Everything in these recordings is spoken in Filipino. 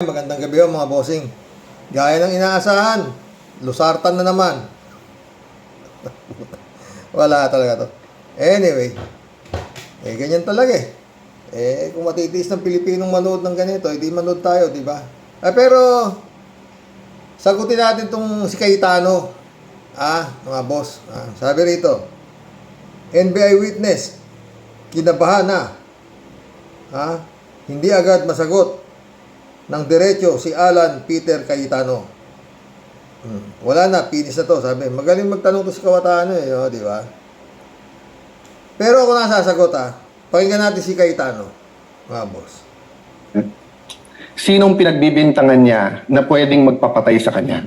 Magandang gabi mga bossing. Gaya ng inaasahan, lusartan na naman. Wala talaga to. Anyway, ganyan talaga kung matitiis ng Pilipinong manood ng ganito, hindi manood tayo, di ba? Pero, sagutin natin tong si Cayetano. Mga boss. Sabi rito, NBI witness, kinabahan na. Hindi agad masagot ng diretso si Alan Peter Cayetano. Wala na, finish na to. Sabi, magaling magtanong to si Cayetano di ba? Pero ako nasasagot pakinggan natin si Cayetano, mga boss. Sinong pinagbibintangan niya na pwedeng magpapatay sa kanya?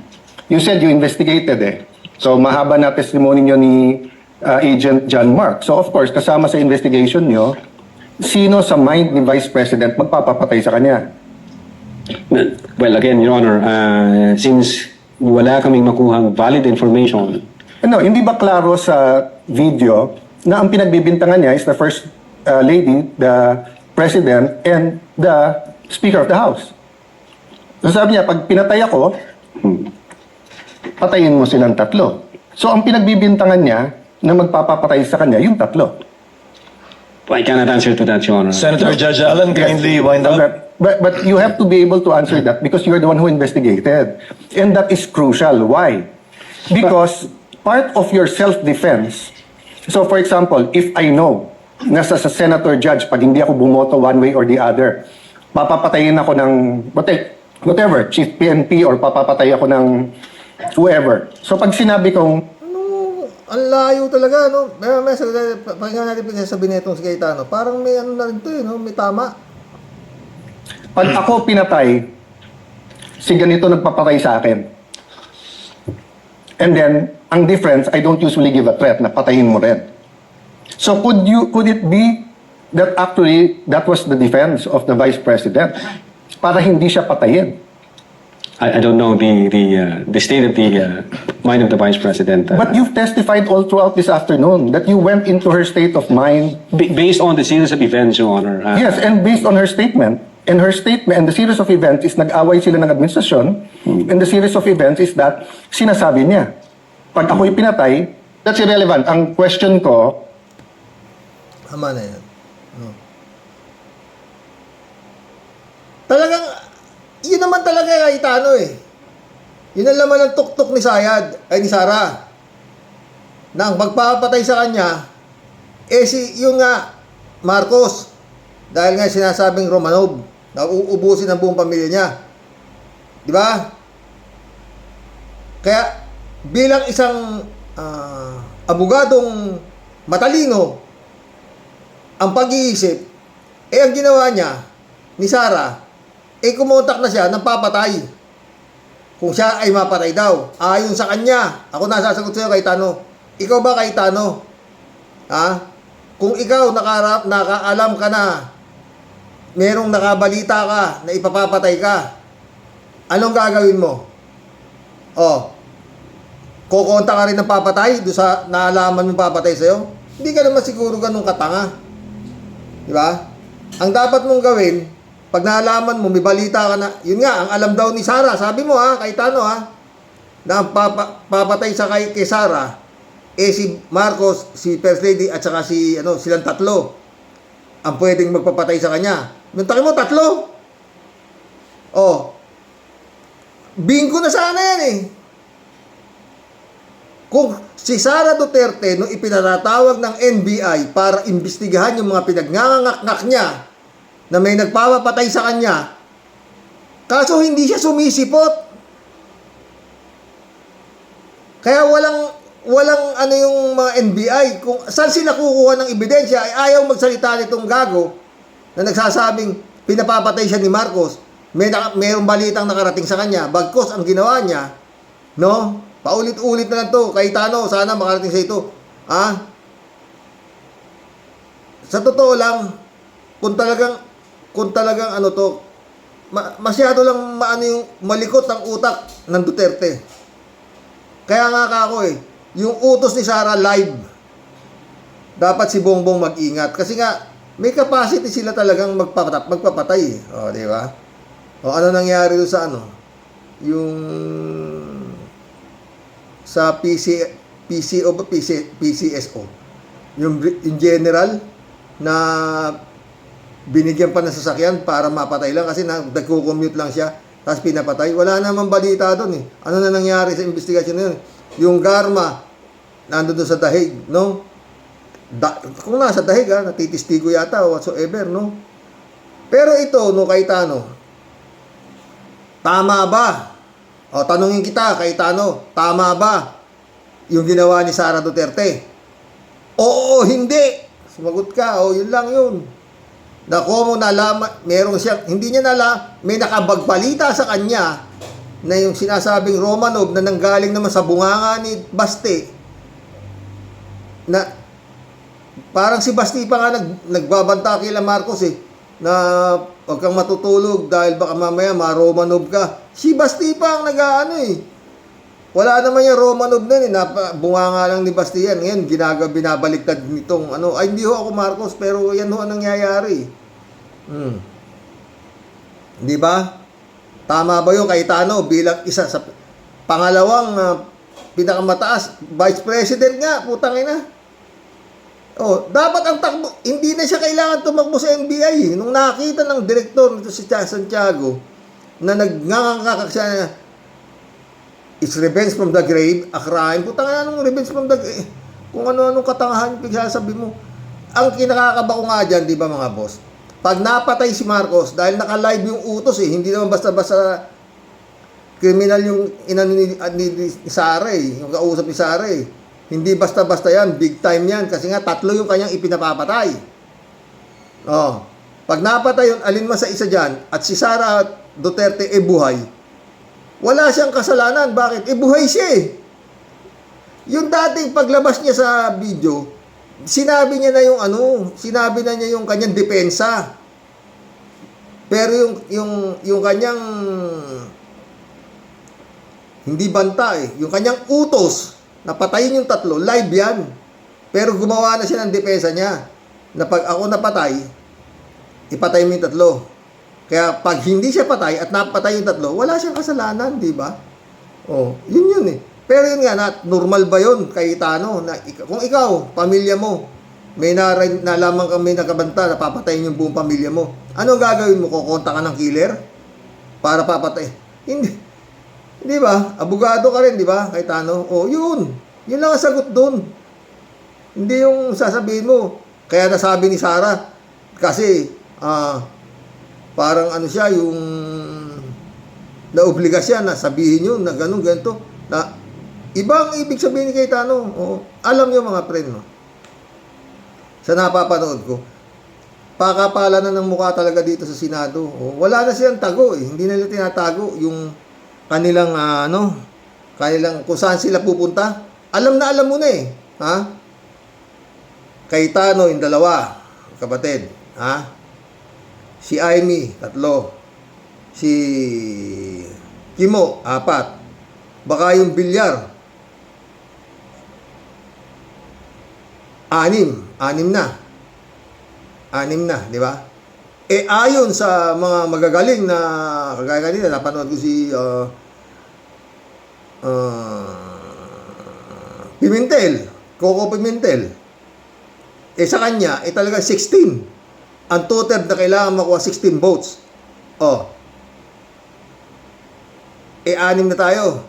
You said you investigated So mahaba na testimony niyo ni Agent John Mark. So of course, kasama sa investigation niyo, sino sa mind ni Vice President magpapapatay sa kanya? Well, again, Your Honor, since wala kaming makuhang valid information. Hindi ba klaro sa video na ang pinagbibintangan niya is the First Lady, the President, and the Speaker of the House? So sabi niya, pag pinatay ako, patayin mo silang tatlo. So ang pinagbibintangan niya na magpapapatay sa kanya, yung tatlo. I cannot answer to that, Your Honor. Senator Judge Allen, kindly wind up. But you have to be able to answer that because you're the one who investigated. And that is crucial. Why? Because part of your self-defense, so for example, if I know na sa senator judge, pag hindi ako bumoto one way or the other, papapatayin ako ng whatever, chief PNP or papapatay ako ng whoever. So pag sinabi kong, Ang layo talaga, no? Pakinggan natin sabihin nitong si Cayetano. Parang may na rin to, may tama. pag ako pinatay, si ganito nagpapatay sa akin. And then, ang difference, I don't usually give a threat na patayin mo rin. So could it be that actually that was the defense of the Vice President para hindi siya patayin? I don't know the state of the mind of the Vice President. But you've testified all throughout this afternoon that you went into her state of mind. Based on the series of events, Your Honor. Yes, and based on her statement. And her statement, and the series of events is nag-away sila ng administrasyon. And the series of events is that sinasabi niya, pag ako'y pinatay, that's irrelevant. Ang question ko, Tama na yan. Talagang, yun naman talaga Cayetano Yun ang laman ng tuktok ni ni Sara. Na ang pagpapatay sa kanya, yun nga, Marcos. Dahil nga sinasabing Romanov, na uubusin ang buong pamilya niya. Di ba? Kaya, bilang isang abogadong matalino, ang pag-iisip, ang ginawa niya, ni Sara, kumontak na siya ng papatay. Kung siya ay mapatay daw. Ayon sa kanya, ako nasasagot sa'yo, Cayetano. Ikaw ba, Cayetano? Kung ikaw nakaalam ka na, merong nakabalita ka na ipapapatay ka, anong gagawin mo? Kukontak ka rin ng papatay doon sa naalaman mong papatay sa'yo? Hindi ka naman siguro ganun katanga. Di ba? Ang dapat mong gawin, pag naalaman mo, may balita ka na, yun nga, ang alam daw ni Sara, sabi mo Cayetano na ang papatay sa kay Sara, si Marcos, si First Lady, at saka silang tatlo, ang pwedeng magpapatay sa kanya. Nuntakin mo, tatlo. Bingo na sana yan Kung si Sara Duterte, nung ipinatawag ng NBI para imbestigahan yung mga pinagnangangak niya na may nagpapatay sa kanya, kaso hindi siya sumisipot. Kaya walang yung mga NBI, kung saan sila kukuha ng ebidensya, ay ayaw magsalita nitong gago na nagsasabing pinapapatay siya ni Marcos. Mayroong balitang nakarating sa kanya. Bagkos ang ginawa niya, paulit-ulit na lang to. Cayetano, sana makarating sa ito. Sa totoo lang, kung talagang masyado lang yung malikot ang utak ng Duterte. Kaya nga yung utos ni Sara live. Dapat si Bongbong mag-ingat. Kasi nga, may capacity sila talagang magpapatay. Di ba? O ano nangyari doon sa ano? Yung sa PCO ba PCSO. Yung general na binigyan pa ng sasakyan para mapatay lang kasi nagko-commute lang siya tapos pinapatay. Wala namang balita doon eh. Ano na nangyari sa investigasyon na yun? Yung Garma nandun doon sa Dahig, no? Kung nasa Dahig natitistigo yata o whatsoever, no? Pero ito, no, Cayetano, tama ba? O, tanungin kita, Cayetano, tama ba yung ginawa ni Sara Duterte? Oo, hindi. Sumagot ka, o, yun lang yun. Nako mo nalaman, merong siya, hindi niya may nakabagbalita sa kanya na yung sinasabing Romanov na nanggaling naman sa bunganga ni Basti, na parang si Basti pa nga nagbabanta kila Marcos na huwag kang matutulog dahil baka mamaya ma-Romanov ka. Si Basti pa ang nag-aano Wala naman yung Romanov na bunganga lang ni Basti yan. Ngayon, binabaliktad nitong ay hindi ho ako Marcos, pero yan ho ang nangyayari. Di ba? Tama ba yung Cayetano bilang isa sa pangalawang pinakamataas Vice President nga, putang ina. Oh, dapat ang takbo, hindi na siya kailangan tumakbo sa NBI. Nung nakita ng direktor nito si Santiago na nagngangakak siya na it's revenge from the grave, a crime. Putang ina, anong revenge from the grave? Kung ano-anong katangahan pagsasabi mo. Ang kinakakaba ko nga dyan, di ba mga boss? Pag napatay si Marcos, dahil naka-live yung utos hindi naman basta-basta kriminal yung ni Sara yung kausap ni Sara Hindi basta-basta yan, big time yan, kasi nga 3 yung kanyang ipinapapatay. Oh, pag napatay yun, alin man sa isa dyan, at si Sara Duterte buhay, wala siyang kasalanan. Bakit? Buhay siya Yung dating paglabas niya sa video, sinabi niya na sinabi na niya yung kanyang depensa. Pero yung kanyang hindi banta yung kanyang utos na patayin yung 3, live yan. Pero gumawa na siya ng depensa niya na pag ako napatay, ipatay mo yung 3. Kaya pag hindi siya patay at napatay yung 3, wala siyang kasalanan, di ba? Oh, yun Pero yun nga, normal ba yun, Cayetano? Na, kung ikaw, pamilya mo, may nalaman kang may nakabanta na papatayin yung buong pamilya mo, ano gagawin mo? Kukonta ka ng killer? Para papatay? Hindi. Di ba? Abogado ka rin, di ba, Cayetano? Oh, yun. Yun lang ang sagot doon. Hindi yung sasabihin mo. Kaya nasabi ni Sara, kasi, parang siya, yung naobliga siya na sabihin yun, na ganun, ganito, na ibang ibig sabihin ni Cayetano. Oh, alam niyo mga friend, no? Sa napapanood ko, pakapala na ng mukha talaga dito sa Senado. Oh, wala na siyang tago Hindi nila tinatago yung kanilang kanilang kung saan sila pupunta. Alam na alam mo na ha? Cayetano yung 2 kapatid, ha? Si Amy 3, si Kimo 4, baka yung Bilyar 6 na, di ba? Ayon sa mga magagaling na kagaya kanina, napanood ko si Pimentel, Coco Pimentel. Sa kanya, talaga 16. Ang total na kailangan makuha 16 votes. Oh. 6 na tayo.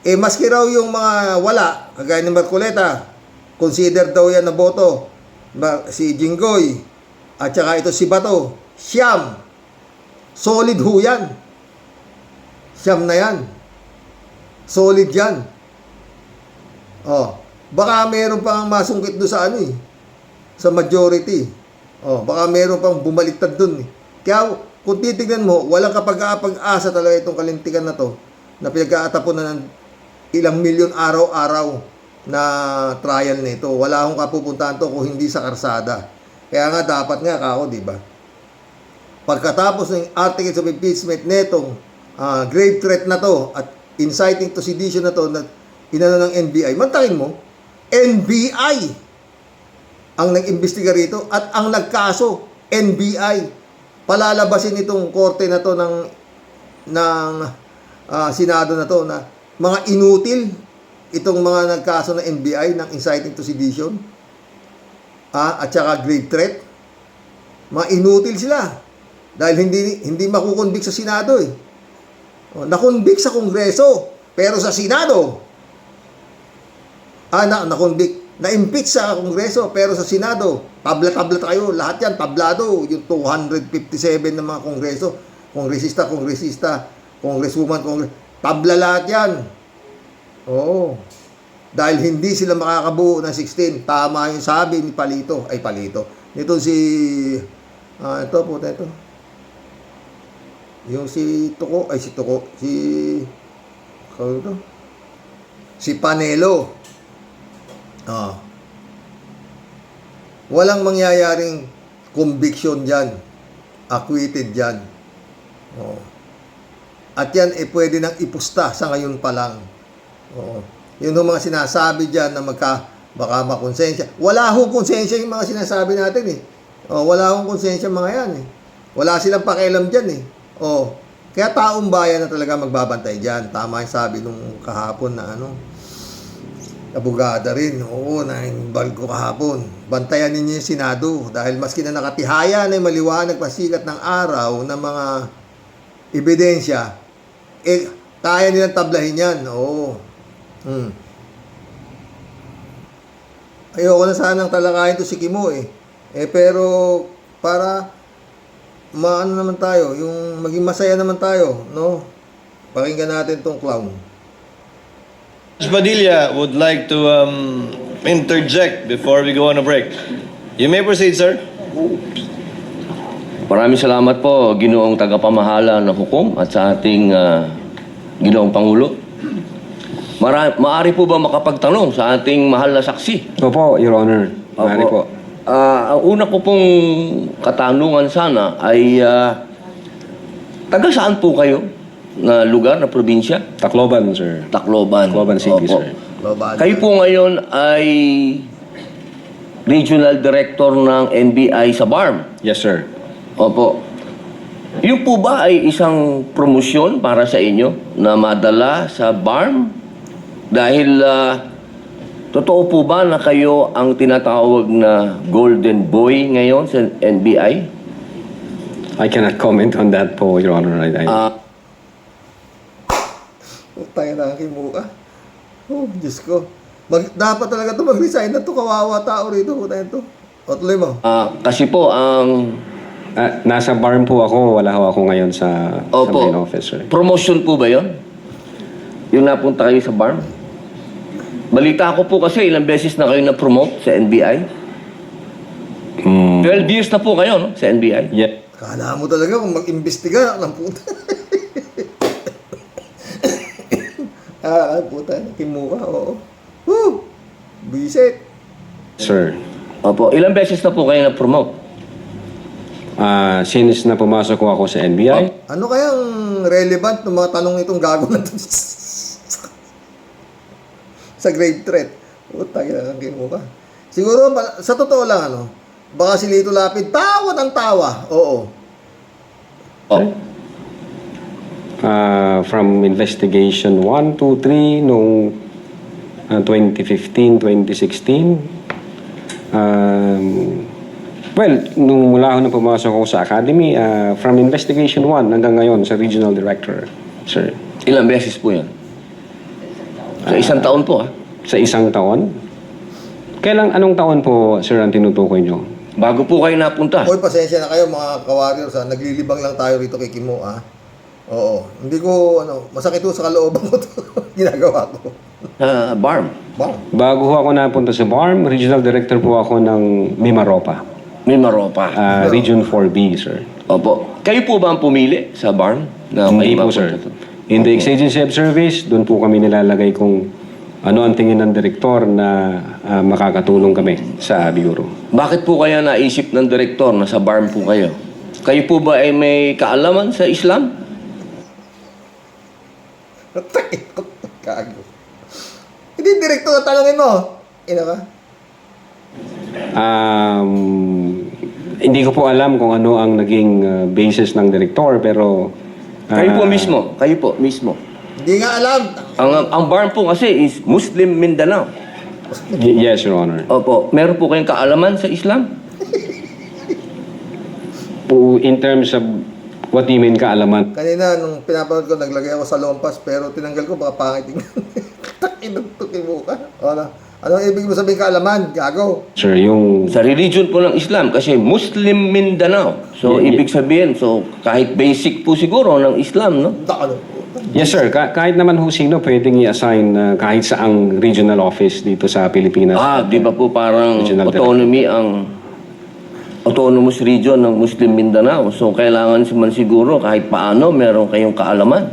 Maski raw yung mga wala, kagaya ni Marcoleta, consider daw yan na boto. Si Jinggoy, at saka ito si Bato, siyam. Solid ho yan. Siyam na yan. Solid yan. Oh, baka meron pang masungkit doon sa sa majority. Oh, baka meron pang bumaliktad doon Kaya kung titignan mo, walang kapag-asa talaga itong kalintikan na to na pinag-aatapon na ng ilang milyon araw-araw na trial nito. Wala akong kapupuntahan to kung hindi sa karsada. Kaya nga dapat nga ako, di ba? Pagkatapos ng articles of impeachment netong grave threat na to at inciting to sedition na to na inano ng NBI, mantakin mo, NBI ang nag-imbestiga rito at ang nagkaso, NBI. Palalabasin itong korte na to ng ng Senado na to na mga inutil itong mga nagkaso ng NBI ng inciting to sedition at saka grave threat. Mga inutil sila dahil hindi makukonvict sa Senado eh. Nakonvict sa Kongreso pero sa Senado nakonvict, na-impeach sa Kongreso pero sa Senado tabla-tabla kayo, lahat yan tablado, yung 257 ng mga kongresista, congresswoman, tabla lahat yan. Oo. Dahil hindi sila makakabuo ng 16. Tama yung sabi ni Palito. Nito si ito. Yung si Panelo. Walang mangyayaring conviction dyan. Acquitted dyan. At yan pwede nang ipusta sa ngayon pa lang. Yun yung mga sinasabi dyan na baka makonsensya. Wala hong konsensya yung mga sinasabi natin eh. Wala hong konsensya mga yan eh. Wala silang pakialam dyan eh. Kaya taong bayan na talaga magbabantay dyan. Tama yung sabi nung kahapon na abogada rin. Nainbal ko kahapon. Bantayan ninyo yung Senado dahil maski na nakatihaya na maliwanag pasikat ng araw ng mga ebidensya, kaya nilang tablahin yan. Ayoko na sanang talakayin to si Kimo pero para maano naman tayo, yung maging masaya naman tayo, no? Pakinggan natin tong clown. Judge Padilla would like to interject before we go on a break. You may proceed, sir. Maraming salamat po, Ginoong Tagapamahala ng Hukom at sa ating Ginoong Pangulo. Maaari po ba makapagtanong sa ating mahal na saksi? Opo, Your Honor. Maaari po. Ang una ko pong katanungan sana ay taga saan po kayo na lugar, na probinsya? Tacloban, sir. Tacloban. Tacloban City, Opo. sir. Kayo po ngayon ay Regional Director ng NBI sa BARM. Yes, sir. Opo. Yun po ba ay isang promosyon para sa inyo na madala sa BARM? Dahil totoo po ba na kayo ang tinatawag na Golden Boy ngayon sa NBI? I cannot comment on that po, Your Honor. Tayo na ang kimuha. Diyos ko. Dapat talaga ito mag-resign na ito. Kawawa tao rito. O tuloy mo. Kasi po ang... Nasa BARM po ako. Wala ho ako ngayon sa main office, sir. Promotion po ba yun? Yung napunta kayo sa BARM? Balita ko po kasi ilang beses na kayo na-promote sa NBI. 12 years na po kayo, no? Sa NBI. Yeah. Kala mo talaga kung mag-imbestiga ng puta. Puta. Kimuha, oo. Bisit. Sir. Opo. Ilang beses na po kayo na-promote? Since na pumasok ko ako sa NBI, Ano kayang relevant ng mga tanong itong gago na to? Sa grave threat. Puta, kailangan kimuha. Siguro, sa totoo lang, baka si Lito Lapid, tawa ng tawa. Oo. from investigation 1, 2, 3 noong 2015, 2016. Well, nung mula ako na pumasok ako sa academy, from investigation 1 hanggang ngayon sa regional director, sir. Ilang beses po yan? Sa isang taon po, Sa isang taon? Anong taon po, sir, ang tinutukoy nyo? Bago po kayo napunta. Hoy, pasensya na kayo mga ka-warriors. Naglilibang lang tayo rito kay Kimo. Oo. Hindi ko, masakit ko sa kalooban ko to. Ginagawa ko. BARM. Bang. Bago ho ako napunta sa BARM, regional director po ako ng Mimaropa. Mimaropa. Region 4B, sir. Opo. Kayo po ba ang pumili sa BARM? Hindi po, sir. In the ex-agency of service, doon po kami nilalagay kung ano ang tingin ng direktor na makakatulong kami sa bureau. Bakit po kaya naisip ng direktor na sa BARM po kayo? Kayo po ba ay may kaalaman sa Islam? Kago. Hindi, direkto na talangin mo. Ina ka? Hindi ko po alam kung ano ang naging basis ng direktor, pero Kayo po mismo. Hindi nga alam. Ang BARM po kasi is Muslim Mindanao. Yes, Your Honor. Opo, meron po kayong kaalaman sa Islam? In terms of what do you mean kaalaman? Kanina, nung pinapanood ko, naglagay ako sa lompas, pero tinanggal ko, baka pangit tingnan. Inugtukin mo ka. Anong ibig mo sabihin kaalaman? Gago. Sir, yung... Sa religion po ng Islam, kasi Muslim Mindanao. So, ibig sabihin, kahit basic po siguro ng Islam, no? Ano? Yes, sir. Kahit naman ho sino pwedeng i-assign kahit saang regional office dito sa Pilipinas. Di ba po parang Regional autonomy ang autonomous region ng Muslim Mindanao. So, kailangan man siguro kahit paano meron kayong kaalaman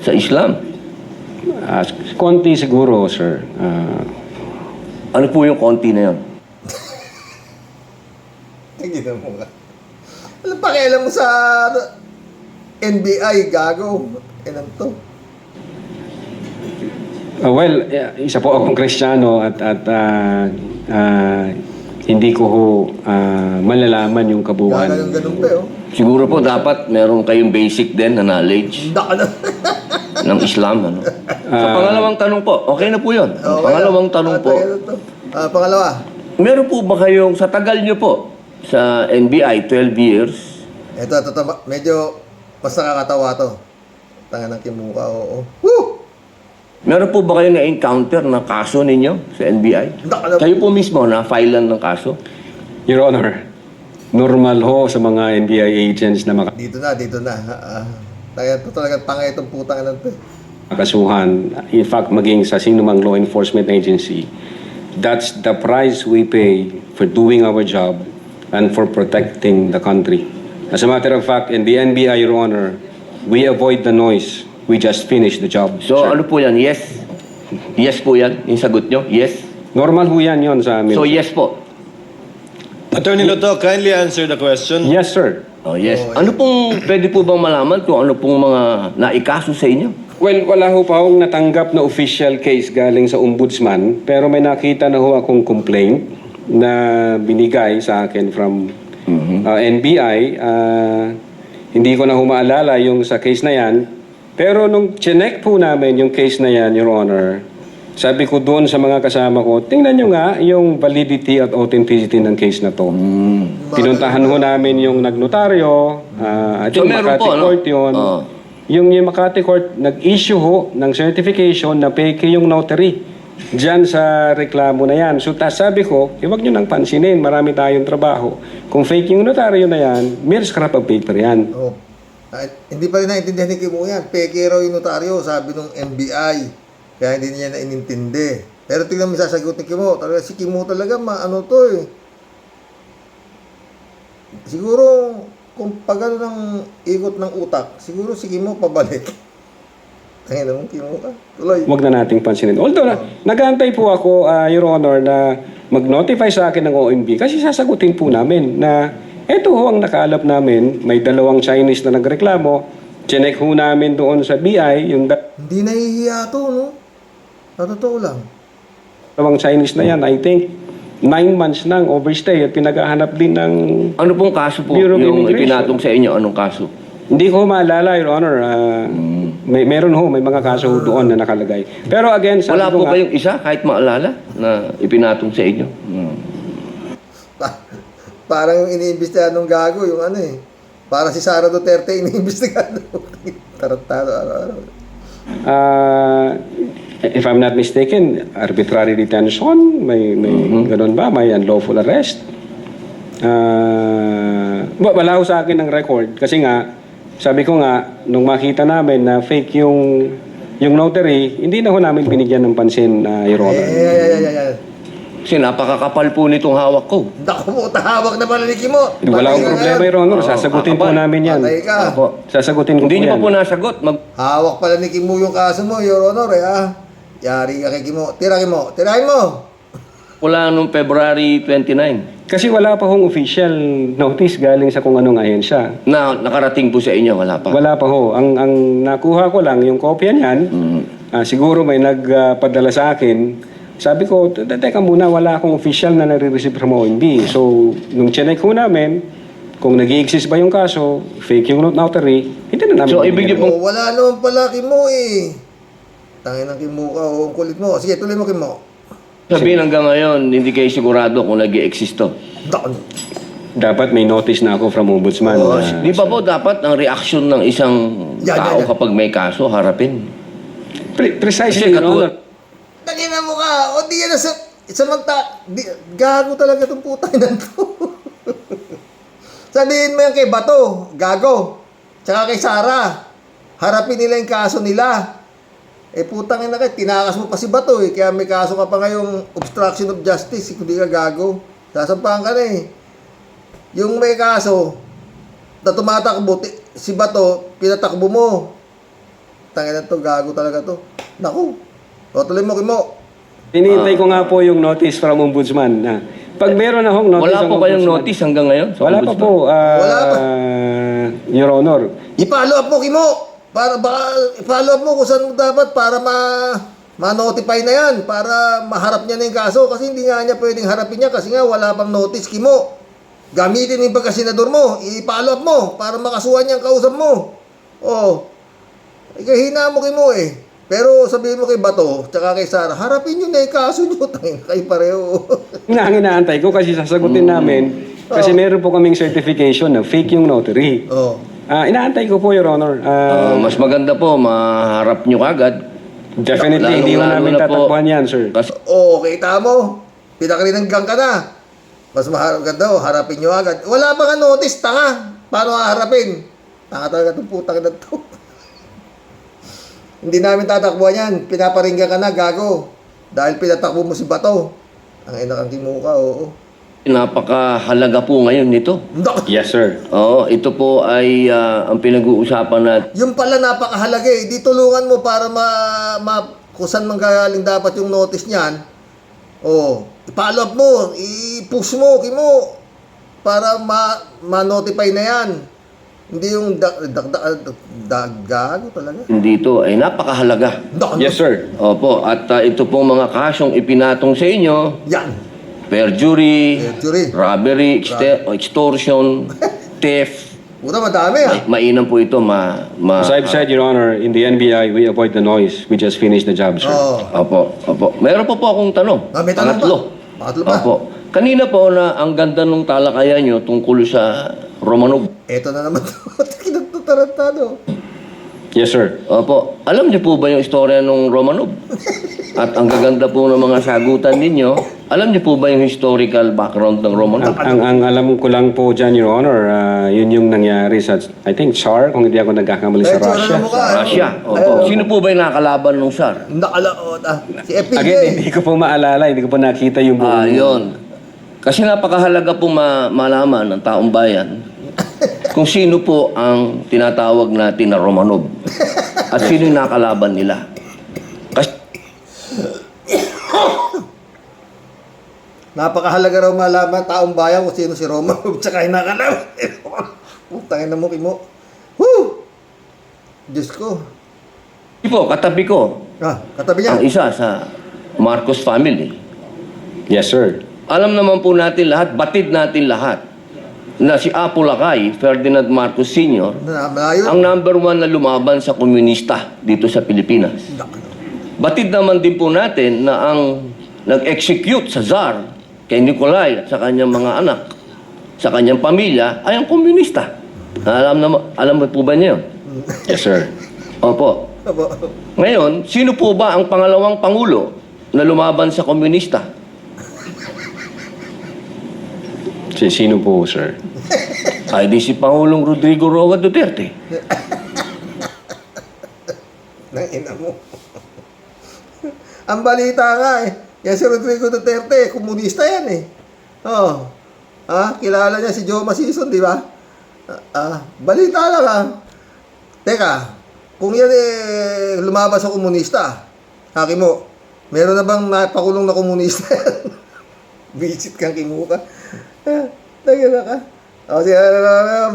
sa Islam. Konti siguro, sir. Ano po yung konti na yun? Tingnan mo ka. Alam pakialam mo sa NBI, gago. Ilan to? Well, isa po akong Kristiyano at hindi ko ho malalaman yung kabuuan. Ganun pa oh. Siguro po dapat meron kayong basic din na knowledge ng Islam. Ano? Sa pangalawang tanong po, okay na po yun. Pangalawang tanong po, Pangalawa. meron po ba kayong, sa tagal nyo po, sa NBI, 12 years, Ito, medyo mas nakakatawa to. Tanga ng kimuka, oo. Woo! meron po ba kayong na-encounter na kaso ninyo sa NBI? Kayo po mismo na-filean ng kaso? Your Honor, normal ho sa mga NBI agents na Dito na. Talagang tanga itong putang na to. makasuhan. In fact, maging sa sinumang law enforcement agency, that's the price we pay for doing our job and for protecting the country. As a matter of fact, in the NBI, Your Honor, we avoid the noise. We just finish the job. So sir. ano po yan? Yes? Yes po yan? Yung sagot nyo? Yes? Normal ho yan yun sa amin. So yes po? Attorney Loto, kindly answer the question. Yes, sir. Oh, yes. Ano pong, pwede po bang malaman kung ano pong mga naikaso sa inyo? Well, wala ho pa akong natanggap na official case galing sa ombudsman, pero may nakita na ho akong complaint na binigay sa akin from NBI. Hindi ko na humaalala yung sa case na yan. Pero nung chinek po namin yung case na yan, Your Honor, sabi ko doon sa mga kasama ko, tingnan nyo nga yung validity at authenticity ng case na to. Pinuntahan ho namin yung nagnotaryo, I So, think meron Makati po, ano? Court yun. Yung Makati Court, nag-issue ho ng certification na fake yung notary dyan sa reklamo na yan. So sabi ko, huwag nyo nang pansinin, marami tayong trabaho. Kung fake yung notaryo na yan, mere scrap of paper yan. Oh. Hindi pa rin naintindihan ni Kimo yan. Peke raw yung notaryo, sabi nung NBI. Kaya hindi niya nainintindi. Pero tingnan mo sasagot ni Kimo. Talaga, si Kimo talaga, ano to eh. Siguro, kung pagano ng ikot ng utak, siguro si Kimo pabalik. Tangina mo, Kimo ka. Tuloy. Huwag na nating pansinin. Although, nag-aantay po ako, Your Honor, na mag-notify sa akin ng OMB kasi sasagutin po namin na ito ho ang nakaalap namin. May 2 Chinese na nagreklamo. Chinek ho namin doon sa BI, yung Hindi nahihiya to, no? Sa totoo lang. 2 Chinese na yan, I think 9 months nang overstay at pinaghahanap din ng... Ano pong kaso po Bureau of yung Immigration. ipinatong sa inyo? Anong kaso? Hindi ko maalala, Your Honor. May mga kaso ho doon na nakalagay. Pero again, sabi Wala ko po nga, kayong isa kahit maalala na ipinatong sa inyo? Parang yung iniimbestigahan ng gago, yung ano eh. Para si Sara Duterte, iniimbestigahan. Tarantado, araw-araw. if I'm not mistaken, arbitrary detention, may ganun ba? May unlawful arrest. Wala ho sa akin ng record kasi nga, sabi ko nga, nung makita namin na fake yung notary, hindi na ho namin binigyan ng pansin, Your Honor. Kasi napakakapal po nitong hawak ko. Naku mo, tahawak na pala ni Kimo. Wala akong problema, Your Honor. Sasagutin po namin yan. Patay ka. Sasagutin ko po Hindi niyo yan. pa po nasagot. Hawak pala ni Kimo yung kaso mo, Your Honor, eh, ah. Yari ka kay Kimo. Tirahin mo. Tirahin mo. Mula nung February 29 Kasi wala pa hong official notice galing sa kung anong ahensya. na nakarating po sa inyo. Wala pa. Wala pa ho. Ang nakuha ko lang, yung kopya niyan, siguro may nagpadala sa akin. Sabi ko, teka muna, wala akong official na nare-receive from OMB. So, nung chinek ho namin, kung nag-i-exist ba yung kaso, fake yung notary, hindi na namin So, ibig niyo Oh, wala naman pala, Kimo eh. Tangin ng Kimo ka, oh, ang kulit mo. Sige, tuloy mo, Kimo. sabihin hanggang ngayon, hindi kayo sigurado kung nag-i-exist to. Daan. Dapat may notice na ako from ombudsman. Di ba po dapat ang reaksyon ng isang Yan, tao yan, yan. kapag may kaso, harapin? Precisely, Kasi Your Honor. Tangin mo ka. O di yan na gago talaga itong putang na to. Sabihin mo yan kay Bato, gago. Tsaka kay Sara. Harapin nila yung kaso nila. Eh putang ina ka, tinakas mo pa si Bato eh. Kaya may kaso ka pa ngayong obstruction of justice. Kung di ka gago, sasampahan ka na eh. Yung may kaso, na tumatakbo, si Bato, pinatakbo mo. Tangin na to, gago talaga to. Naku. O tuloy mo, Kimo. Hinihintay ko nga po yung notice from ombudsman na pag meron akong notice Wala ng po kayong ombudsman- notice hanggang ngayon? sa Wala pa ombudsman? po, Wala pa. Your Honor. I-follow up mo, Kimo. Para baka i-follow up mo kung saan dapat para ma-notify na yan. Para maharap niya na yung kaso. Kasi hindi nga niya pwedeng harapin niya kasi nga wala pang notice, Kimo. Gamitin mo yung pagkasenador mo. I-follow up mo para makasuhan niya ang kausap mo. Oh. Ikahina mo, Kimo eh. Pero sabihin mo kay Bato, tsaka kay Sara, harapin nyo na yung kaso nyo. Tangin kayo pareho. Yun nga ang inaantay ko kasi sasagutin namin kasi meron po kaming certification na fake yung notary. Oh. Inaantay ko po, Your Honor. Mas maganda po, maharap nyo kagad. Definitely, hindi mo Lalong-lalo namin na po. tatakbuhan yan, sir. Kasi Oh, kita mo. Pinakarinanggang ka na. Mas maharap ka daw, harapin nyo agad. Wala pa nga notice, tanga. Paano haharapin? Tanga talaga itong putang na to. Hindi namin tatakbuhan yan. Pinaparinggan ka na, gago. Dahil pinatakbo mo si Bato. Ang ina kang kimuka, oo. napakahalaga po ngayon nito. Yes, sir. Oo, ito po ay ang pinag-uusapan natin. Yung pala napakahalaga eh. Di tulungan mo para kung saan manggagaling dapat yung notice niyan. Oh, i-follow up mo, i-push mo, Kimo. Para ma-notify na yan. Hindi yung gago talaga. Dito ay napakahalaga. Yes, sir. Opo, at ito pong mga kasong ipinatong sa inyo, Yan. perjury, Perjury. robbery, extortion, theft. Puta, madami ah. Mainam po ito As I've said, Your Honor, in the NBI, we avoid the noise. We just finish the job, sir. Oh. Opo. Meron pa po akong tanong. May tanong pa. Pangatlo pa. Opo. Kanina po na ang ganda ng talakayan nyo tungkol sa Romanov. Eto na naman to. Kinatutarantado. Yes, sir. Opo. Alam niyo po ba yung istorya ng Romanov? At ang gaganda po ng mga sagutan ninyo, alam niyo po ba yung historical background ng Romanov? Ang alam ko lang po dyan, Your Honor, yun yung nangyari sa, I think, Tsar, kung hindi ako nagkakamali sa Eh, tsura Russia. na mukha. Russia. Opo. Sino po ba yung nakalaban ng SAR? Nakalaot ah. Si FPJ. Again, hindi ko po maalala, hindi ko po nakita yung buong... Yun. Kasi napakahalaga po malaman ng taong bayan kung sino po ang tinatawag natin na Romanov at sino yung nakalaban nila. Kasi Napakahalaga raw malaman taong bayan kung sino si Roma. Tsaka yung nakalaban. Putangin na mo, Kimo. Woo! Diyos ko. po, katabi ko, Katabi niya. ang isa sa Marcos family. Yes, sir. Alam naman po natin lahat, batid natin lahat, na si Apo Lakay, Ferdinand Marcos Sr., Malayo. ang number one na lumaban sa komunista dito sa Pilipinas. Batid naman din po natin na ang nag-execute sa Tsar kay Nikolai at sa kanyang mga anak, sa kanyang pamilya, ay ang komunista. Alam mo po ba niyo? Yes, sir. Opo. Ngayon, sino po ba ang pangalawang pangulo na lumaban sa komunista? Sino po, sir? Ay di si Pangulong Rodrigo Roa Duterte. Nang ina mo. Ang balita nga eh. Yan si Rodrigo Duterte, komunista yan eh. Oh. Kilala niya si Joe Masison, di ba? Balita lang ah. Teka, kung yan eh lumabas sa komunista, haki mo, meron na bang napakulong na komunista? Visit kang kimuka. Nagyan ka. O siya,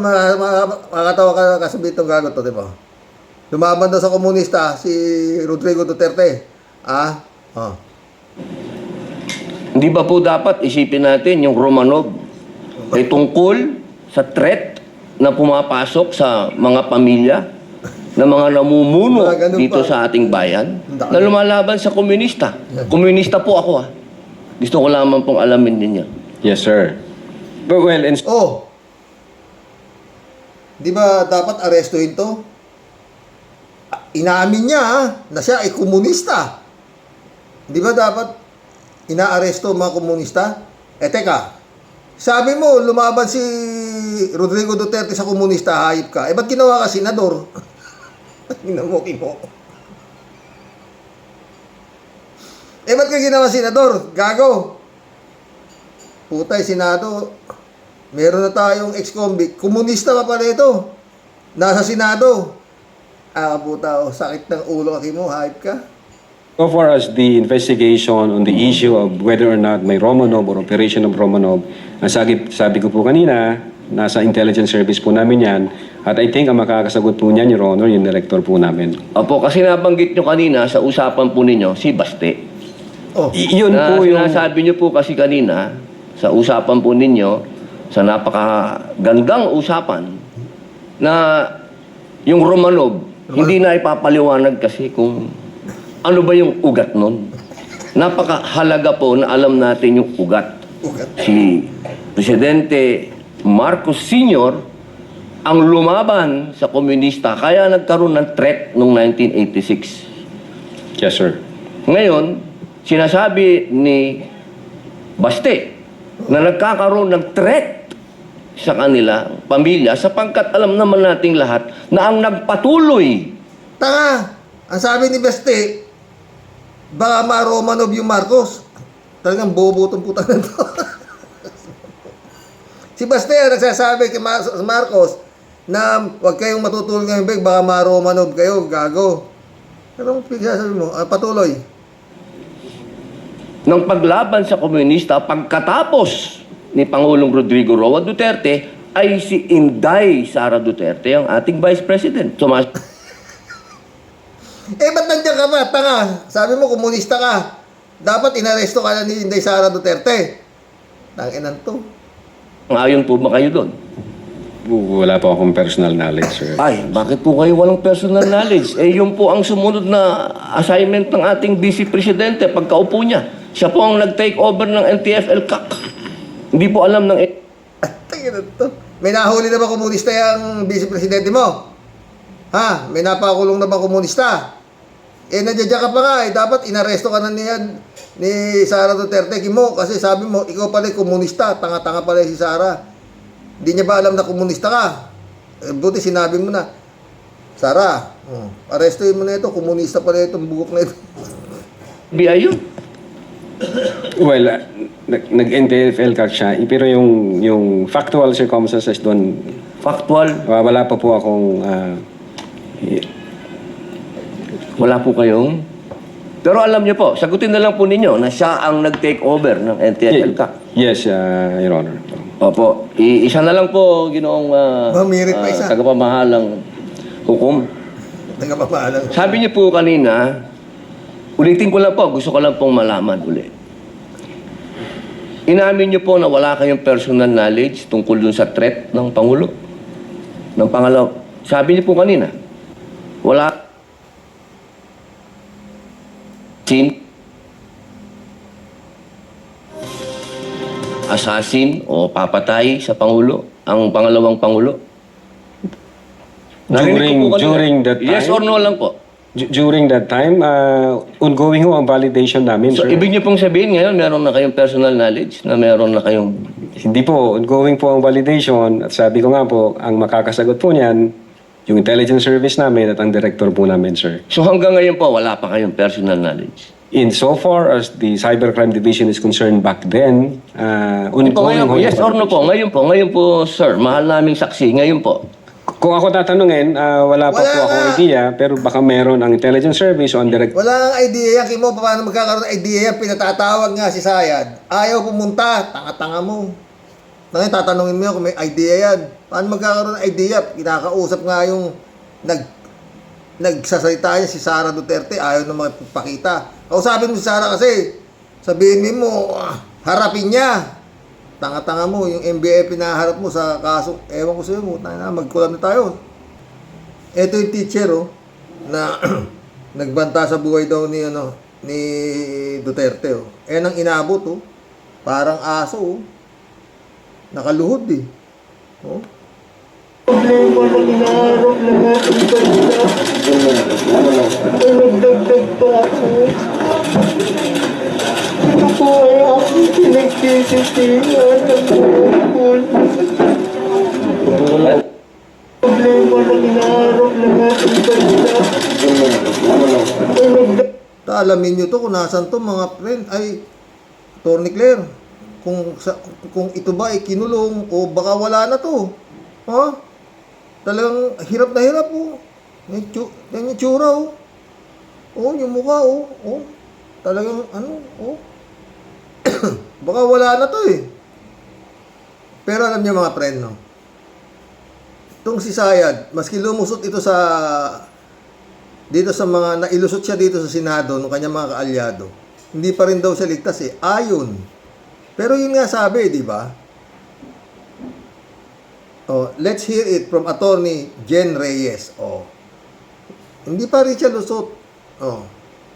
makakatawa ka kasabit itong gagot to, di ba? Lumaban daw sa komunista si Rodrigo Duterte. Hindi ba po dapat isipin natin yung Romanov ay tungkol sa threat na pumapasok sa mga pamilya na mga namumuno Mga ganun dito pa. sa ating bayan Ang dami. na lumalaban sa komunista. Komunista po ako Gusto ko lamang pong alamin ninyo. Yes, sir. But well, and Oh. Di ba dapat arestuhin to? Inaamin niya na siya ay komunista. Di ba dapat inaaresto ang mga komunista? Teka. Sabi mo, lumaban si Rodrigo Duterte sa komunista, hayop ka. Ba't ginawa ka senador? Inamuki mo. Ba't ka ginawa senador? Gago. Putay, senado. Meron na tayong ex-convict. Komunista pa pala ito. Nasa senado. Puta, sakit ng ulo aki mo, hayop ka. so far as the investigation on the issue of whether or not may Romanov or operation of Romanov, ang sabi ko po kanina, nasa intelligence service po namin yan. At I think ang makakasagot po niyan, Your Honor, yung director po namin. Opo, kasi nabanggit nyo kanina sa usapan po ninyo, si Baste. Oh, Yun Na po yung... sinasabi nyo po kasi kanina, sa usapan po ninyo, sa napakagandang usapan, na yung Romanov, hindi na ipapaliwanag kasi kung ano ba yung ugat nun. Napakahalaga po na alam natin yung ugat. ugat. Si Presidente Marcos Sr. ang lumaban sa komunista, kaya nagkaroon ng threat noong 1986. Yes, sir. Ngayon, sinasabi ni Baste na nagkakaroon ng threat sa kanila, pamilya, sapagkat alam naman nating lahat na ang nagpatuloy. Tanga! Ang sabi ni Beste, baka ma-Romanov yung Marcos. Talagang bobo itong putang na to. Si Beste nagsasabi kay Marcos na huwag kayong matutulog ng bag, baka ma-Romanov kayo, gago. Anong pinagsasabi mo? Patuloy. Ng paglaban sa komunista pagkatapos ni Pangulong Rodrigo Roa Duterte ay si Inday Sara Duterte, ang ating Vice President. Ba't nandiyan ka ba? Tanga! Sabi mo, komunista ka. Dapat inaresto ka na ni Inday Sara Duterte. Tanginan to. Ayon po ba kayo doon? Wala po akong personal knowledge, sir. Ay, bakit po kayo walang personal knowledge? Yun po ang sumunod na assignment ng ating Vice Presidente pagkaupo niya. Siya po ang nag-take over ng NTF-ELCAC. Hindi po alam ng... Tanginan to. May nahuli na ba komunista yung vice presidente mo? Ha? May napakulong na ba komunista? Nandiyan ka pa nga dapat inaresto ka na ni Sara Duterte Kimo kasi sabi mo, ikaw pala komunista, tanga-tanga pala si Sara. Hindi niya ba alam na komunista ka? Buti sinabi mo na, Sara, arestuin mo na ito, komunista pala itong bugok na ito. BIU. Well, nag-NTFL ka siya, pero yung factual circumstances doon, Factual. wala pa po akong... Wala po kayong... Pero alam niyo po, sagutin na lang po ninyo na siya ang nag-take over ng NTF-ELCAC. Yes, Your Honor. Opo. Isa na lang po, ginoong Mamirit pa isa. tagapamahalang hukom. Nagpapahalang. Sabi niyo po kanina, ulitin ko lang po, gusto ko lang pong malaman ulit. Inamin niyo po na wala kayong personal knowledge tungkol dun sa threat ng Pangulo? Ng pangalaw. Sabi niyo po kanina, wala assassin o papatay sa Pangulo, ang pangalawang Pangulo? Narinig ko po kanina. During that time? Yes or no lang po? During that time, ongoing ho ang validation namin, So, sir. ibig niyo pong sabihin ngayon, meron na kayong personal knowledge na meron na kayong... Hindi po, ongoing po ang validation. At sabi ko nga po, ang makakasagot po niyan, yung intelligence service namin at ang director po namin, sir. So, hanggang ngayon po, wala pa kayong personal knowledge? In so far as the Cybercrime Division is concerned back then, ongoing Ngayon po, ho yung yes or no po? Ngayon po, sir, mahal naming saksi, ngayon po. Kung ako tatanungin, wala pa Wala po akong nga. idea, pero baka meron ang intelligence service o ang director. Wala nga idea yan, Kimo, paano magkakaroon ng idea yan? Pinatatawag nga si Sayad. Ayaw pumunta, tanga-tanga mo. Ngayon, tatanungin mo yan kung may idea yan. Paano magkakaroon ng idea? Kinakausap nga yung nagsasalita niya si Sara Duterte, ayaw na magpakita. Kausapin mo si Sara kasi, sabihin mo, harapin niya. tanga-tanga mo, yung MBA pinaharap mo sa kaso, ewan ko sa'yo, magkulab na tayo. Ito yung teacher, oh, na nagbanta sa buhay daw ni Duterte, oh. Nang inabot, oh. Parang aso, oh. Nakaluhod, eh. Oh. Problema na inaarap ng aking bansa. Ay nagdagdag pa ako. Ito po ay aking pinagsisisihan ng bukol. Problema na inaarap ng aking bansa. Ay nagdagdag Alamin nyo to kung nasan to, mga friend. Ay, Atty. Claire, kung ito ba ay kinulong o baka wala na to. Ha? Talagang hirap na hirap, oh. Yan yung tsura, oh. Oh, yung mukha, oh. Oh. Talagang, oh. Baka wala na to, eh. Pero alam niyo, mga friend, no? Itong si Sayad, maski lumusot ito dito sa mga, nailusot siya dito sa Senado ng kanyang mga kaalyado, hindi pa rin daw siya ligtas, eh. Ayon. Pero yun nga sabi, di ba? Oh, let's hear it from Attorney Jen Reyes. Oh. Hindi pa rin siya lusot. Oh.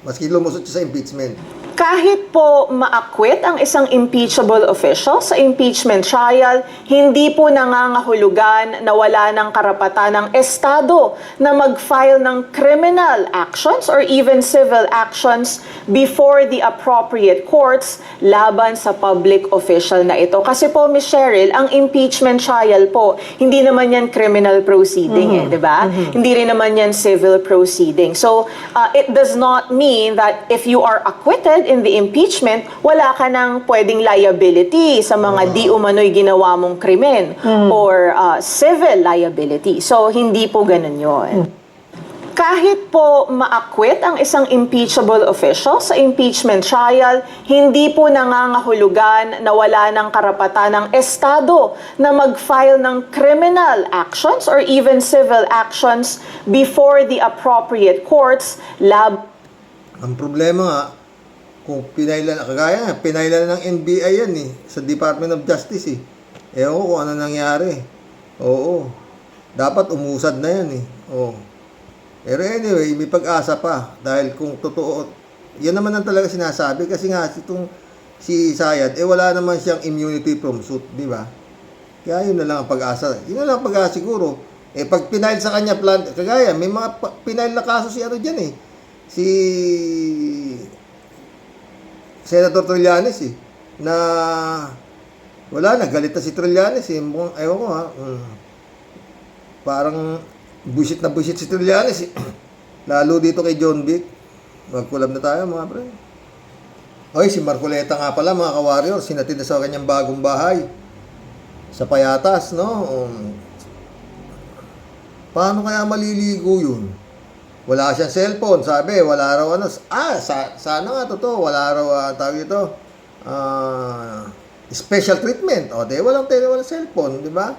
Maski lumusot siya sa impeachment. Kahit po ma-acquit ang isang impeachable official sa impeachment trial, hindi po nangangahulugan na wala ng karapatan ng Estado na mag-file ng criminal actions or even civil actions before the appropriate courts laban sa public official na ito. Kasi po, Ms. Cheryl, ang impeachment trial po, hindi naman yan criminal proceeding, di ba? Hindi rin naman yan civil proceeding. So, it does not mean that if you are acquitted in the impeachment, wala ka nang pwedeng liability sa mga di umano'y ginawa mong krimen or civil liability. So, hindi po ganun yun. Kahit po ma-acquit ang isang impeachable official sa impeachment trial, hindi po nangangahulugan na wala ng karapatan ng Estado na mag-file ng criminal actions or even civil actions before the appropriate courts Ang problema nga, kung kagaya nga, pinailan ng NBI yan, eh, sa Department of Justice, eh. Ewan ko kung ano nangyari. Oo. Dapat umusad na yan, eh. Oo. Pero anyway, may pag-asa pa. Dahil kung totoo, yan naman ang talaga sinasabi. Kasi nga, si Sayad, wala naman siyang immunity from suit, di ba? Kaya yun na lang ang pag-asa. Yun na lang ang pag-asa siguro. Pag pinail sa kanya, kagaya, may mga pinail na kaso si dyan, eh. Si Senator Trillanes, eh. Na wala na, galit na si Trillanes, eh. Ewan ko, ha. Parang busit na busit si Trillanes, eh. Lalo dito kay John Vic. Magkulab na tayo, mga pre. Oy, si Marcoleta nga pala, mga ka-warrior, sinatid na sa kanyang bagong bahay sa Payatas, no? Paano kaya maliligo yun? Wala siyang cellphone, sabi, wala raw sana nga totoo, wala raw tawag ito, special treatment. O, walang cellphone, di ba?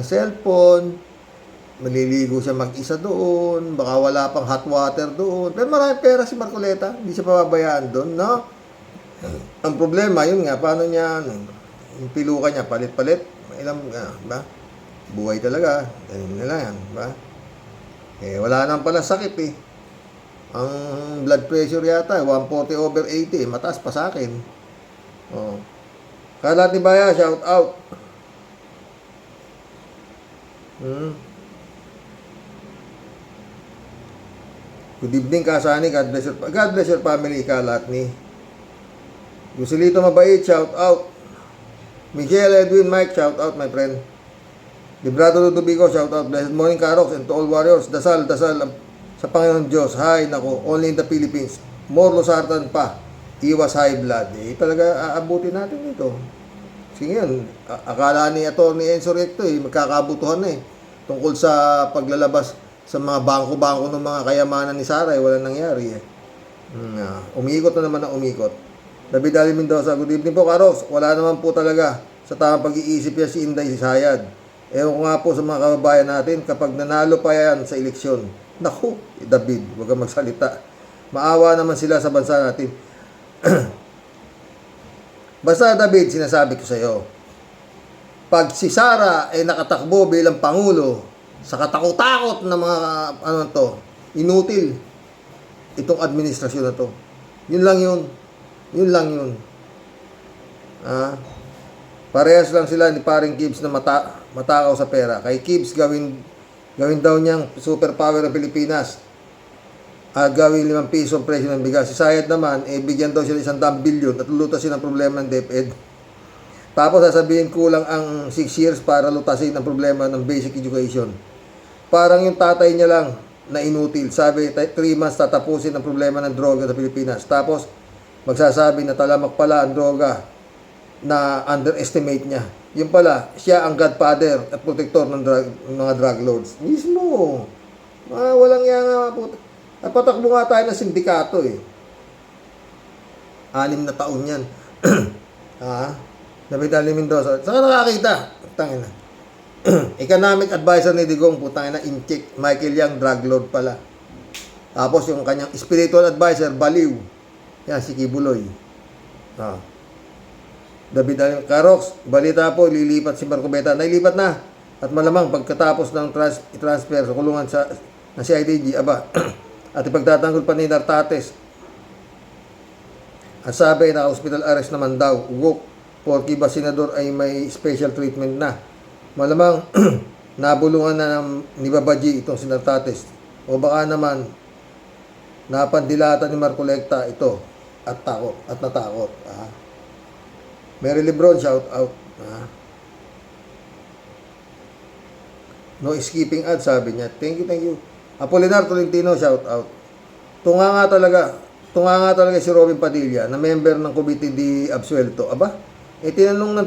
Cellphone, maliligo siya mag-isa doon, baka wala pang hot water doon. Pero maraming pera si Marcoleta, hindi siya pababayaan doon, no? Ang problema, yun nga, paano niya, yung piluka niya, palit-palit, ba? Buhay talaga, ganun nila yan, ba? Wala nang pala sakit, eh. Ang blood pressure yata, 140/80, mataas pa sa akin. Oh. Kalat ni Baya, shout out. Good evening, Kasani. God bless your family, Kalat ni. Gusilito Mabait, shout out. Michelle, Edwin, Mike, shout out, my friend. Librado Ludovico, shout out. Blessed morning, Karox, and to all warriors. Dasal sa Panginoon Diyos. Hay, nako, only in the Philippines. More losartan pa. Iwas high blood. Talaga aabutin natin dito. Sige yun, akala ni Atty. Enzo Recto, magkakabutuhan na, tungkol sa paglalabas sa mga bangko-bangko ng mga kayamanan ni Sara, walang nangyari, umikot na naman ang umikot. David Ali Mendoza, good evening po, Karox. Wala naman po talaga sa tamang pag-iisip niya si Inday, si Sayad. Ewan ko nga po sa mga kababayan natin, kapag nanalo pa yan sa eleksyon, naku, David, huwag kang magsalita. Maawa naman sila sa bansa natin. Basta David, sinasabi ko sa iyo, pag si Sara ay nakatakbo bilang Pangulo, sa katakot-takot na mga ano to, inutil itong administrasyon na to. Yun lang yun. Yun lang yun. Parehas lang sila ni paring Gibbs na matakaw sa pera. Kay Gibbs, gawin daw niyang superpower ng Pilipinas. Gawin 5 piso ang presyo ng bigas. Si Sayad naman, bigyan daw siya 100 bilyon at lulutasin ang problema ng DepEd. Tapos sasabihin kulang ang 6 years para lutasin ang problema ng basic education. Parang yung tatay niya lang na inutil. Sabi, 3 months tatapusin ang problema ng droga sa Pilipinas. Tapos, magsasabi na talamak pala ang droga na underestimate niya. Yung pala, siya ang godfather at protector ng mga drug lords. Mismo. Walang yang at patakbo nga tayo ng sindikato eh. 6 na taon yan. David Ali Mendoza. Saan ka nakakita? Tangin na. Economic advisor ni Digong, putang ina, incheck. Michael Yang, drug lord pala. Tapos yung kanyang spiritual advisor, Baliw. Yan, si Kibuloy. David Ali, Karox, balita po, lilipat si Marco Beta. Nailipat na. At malamang pagkatapos ng transfer sa kulungan ng CIDG, at ipagtatanggol pa ni Nartates. At sabi na hospital arrest naman daw, ugok, porki ba senador ay may special treatment na. Malamang nabulungan na ni Babaji itong si Nartates. O baka naman napandilatan ni Marcolecta ito at natakot. Mary Lebron, shout out. No skipping ad, sabi niya. Thank you. Apolinar Tolentino, shout out. Tunga nga talaga si Robin Padilla na member ng Committee di Absuelto. Tinanong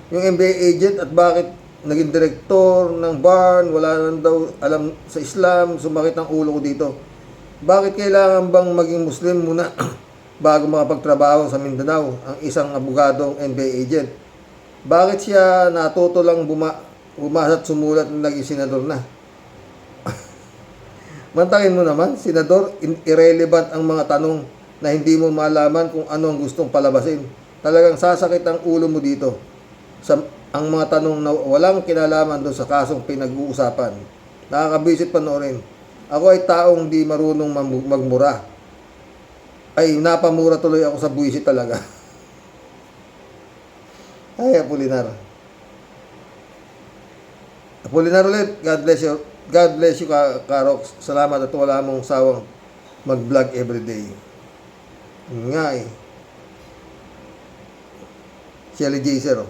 yung MBA agent at bakit naging direktor ng barn, wala nang daw alam sa Islam, sumakit ang ulo ko dito. Bakit kailangan bang maging Muslim muna bago makapagtrabaho sa Mindanao ang isang abogadong MBA agent? Bakit siya natuto lang bumasa at sumulat na naging senador na? Mantakin mo naman, senador, irrelevant ang mga tanong na hindi mo malaman kung ano ang gustong palabasin. Talagang sasakit ang ulo mo dito ang mga tanong na walang kinalaman doon sa kasong pinag-uusapan. Nakakabisit panoorin. Ako ay taong di marunong magmura. Ay, napamura tuloy ako sa buwisit talaga. Ay, Apolinar. Apolinar ulit. God bless you. God bless you, Karox. Salamat at wala mong sawang mag-vlog everyday. Nga eh. Shelly Jaser.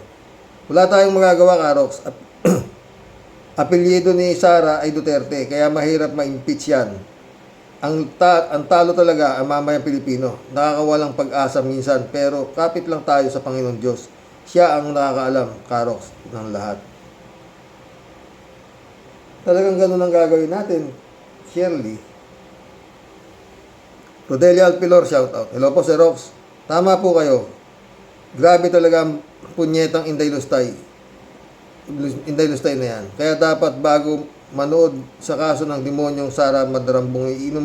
Wala tayong magagawa, Karox. Apelyido ni Sara ay Duterte, kaya mahirap ma-impeach yan. Ang talo talaga ang mamayang Pilipino. Nakakawalang pag-asa minsan, pero kapit lang tayo sa Panginoon Diyos. Siya ang nakakaalam, Karox, ng lahat. Talagang ganun ang gagawin natin, Shirley. Rodelia Alpilor, shout out. Hello po, Sir Rox. Tama po kayo. Grabe talaga ang punyetang Inday Lustay na yan. Kaya dapat bago manood sa kaso ng demonyong Sara Madarambong, iinom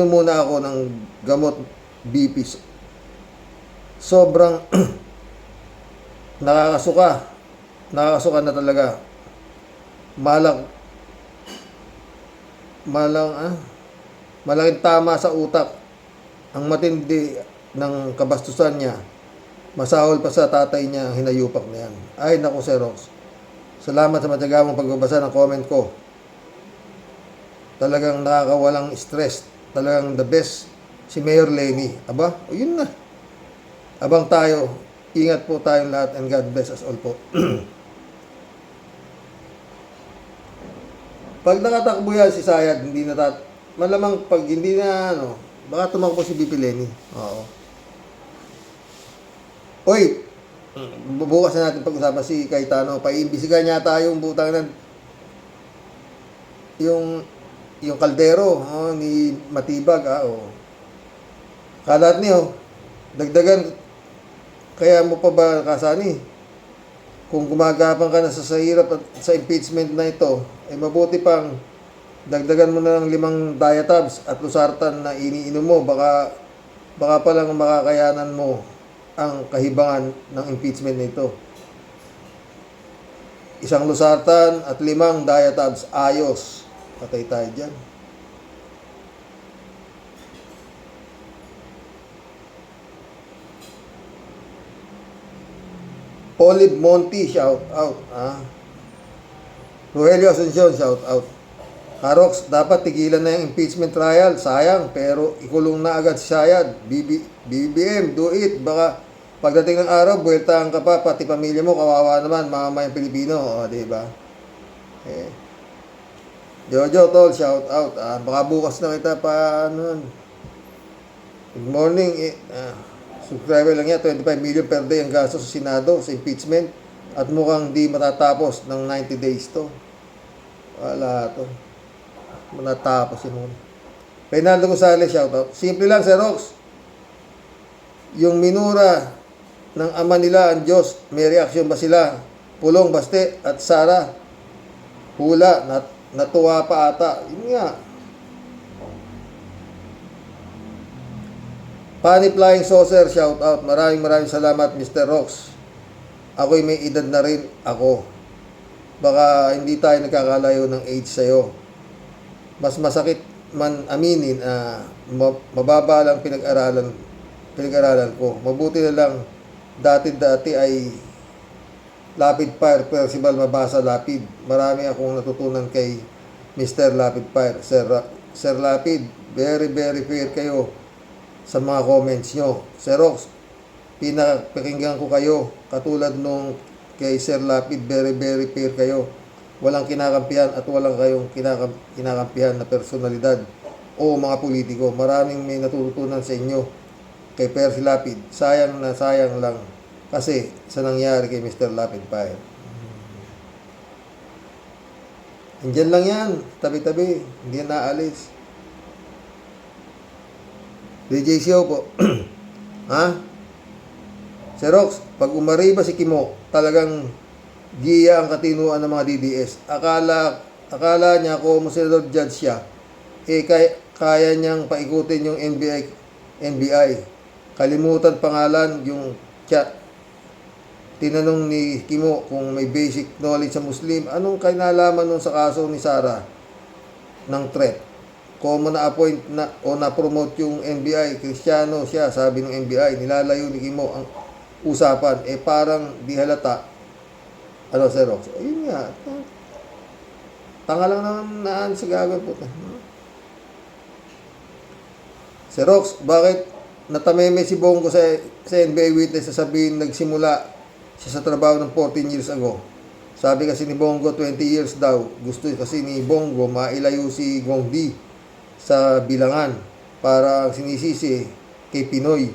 muna ako ng gamot BP. Sobrang nakakasuka na talaga. Malaking tama sa utak ang matindi ng kabastusan niya. Masahol pa sa tatay niya ang hinayupak na yan. Ay, naku, Sir Rox. Salamat sa matyagamang pagbabasa ng comment ko. Talagang nakakawalang stress. Talagang the best si Mayor Lenny. Yun na. Abang tayo. Ingat po tayong lahat and God bless us all po. Pag nakatakbo yan si Sayad, malamang pag hindi na, baka tumakbo si BP Lenny. Oo. Oy, bukas na natin pag-usapan si Cayetano. Paiimbisigan niya tayo yung butang ng yung kaldero ni Matibag. Kalat niyo, dagdagan, kaya mo pa ba kasani? Kung gumagapang ka na sa hirap at sa impeachment na ito, mabuti pang dagdagan mo na ng 5 diatabs at losartan na iniinom mo. Baka pa lang makakayanan mo ang kahibangan ng impeachment nito. Isang lusartan at 5 diatabs, ayos. Patay tayo dyan. Olive Monty, shout out. Rogelio Asuncion, shout out. Harox, dapat tigilan na yung impeachment trial. Sayang, pero ikulong na agad si Sayad. BBM, do it. Baka pagdating ng araw, buweltahan ka pa, pati pamilya mo, kawawa naman, mamamayang Pilipino. O, diba? Jojo, tol, shout out. Baka bukas na kita pa, ano. Good morning. Subscriber lang yan, 25 million per day ang gasto sa Senado sa impeachment at mukhang di matatapos ng 90 days to. Wala to. Matatapos yun. Reynaldo Gonzales, shoutout. Simple lang, Sir Rox. Yung minura ng ama nila, ang Diyos, may reaksyon ba sila? Pulong, Baste at Sara. Hula, natuwa pa ata. Yun nga. Pani Flying Saucer, shout out. Maraming salamat, Mr. Rox. Ako'y may edad na rin ako. Baka hindi tayo nagkakalayo ng age sa'yo. Mas masakit man aminin, mababa lang pinag-aralan ko. Mabuti na lang, dati ay Lapid Fire, Percival Mabasa Lapid. Marami akong natutunan kay Mr. Lapid Fire. Sir Lapid, very fair kayo sa mga comments nyo. Sir Rox, pinapakinggan ko kayo. Katulad nung kay Sir Lapid, very fair kayo. Walang kinakampihan at walang kayong kinakampihan na personalidad o mga politiko. Maraming may natutunan sa inyo kay Percy Lapid. Sayang lang kasi sa nangyari kay Mr. Lapid Fire. Andyan lang yan, tabi-tabi, hindi yan naalis. DJ Sio po. Ha? Sir Rox, pag umariba si Kimo, talagang giya ang katinuan ng mga DDS. Akala niya kung senador judge siya, kaya niyang paikutin yung NBI. Kalimutan pangalan yung chat. Tinanong ni Kimo kung may basic knowledge sa Muslim. Anong kinalaman nun sa kaso ni Sara ng threat? Kung na-appoint na o na-promote yung NBI, Kristiyano siya, sabi ng NBI, nilalayo ni Kimo ang usapan. Parang di halata. Ano, Sir Rox? Ayun nga. Tanga lang naman naan sa gagawin po. Sir Rox, bakit natameme si Bongo sa NBI witness sasabihin nagsimula siya sa trabaho ng 14 years ago? Sabi kasi ni Bongo 20 years daw. Gusto kasi ni Bongo mailayo si Gong Di sa bilangan para sinisisi kay Pinoy.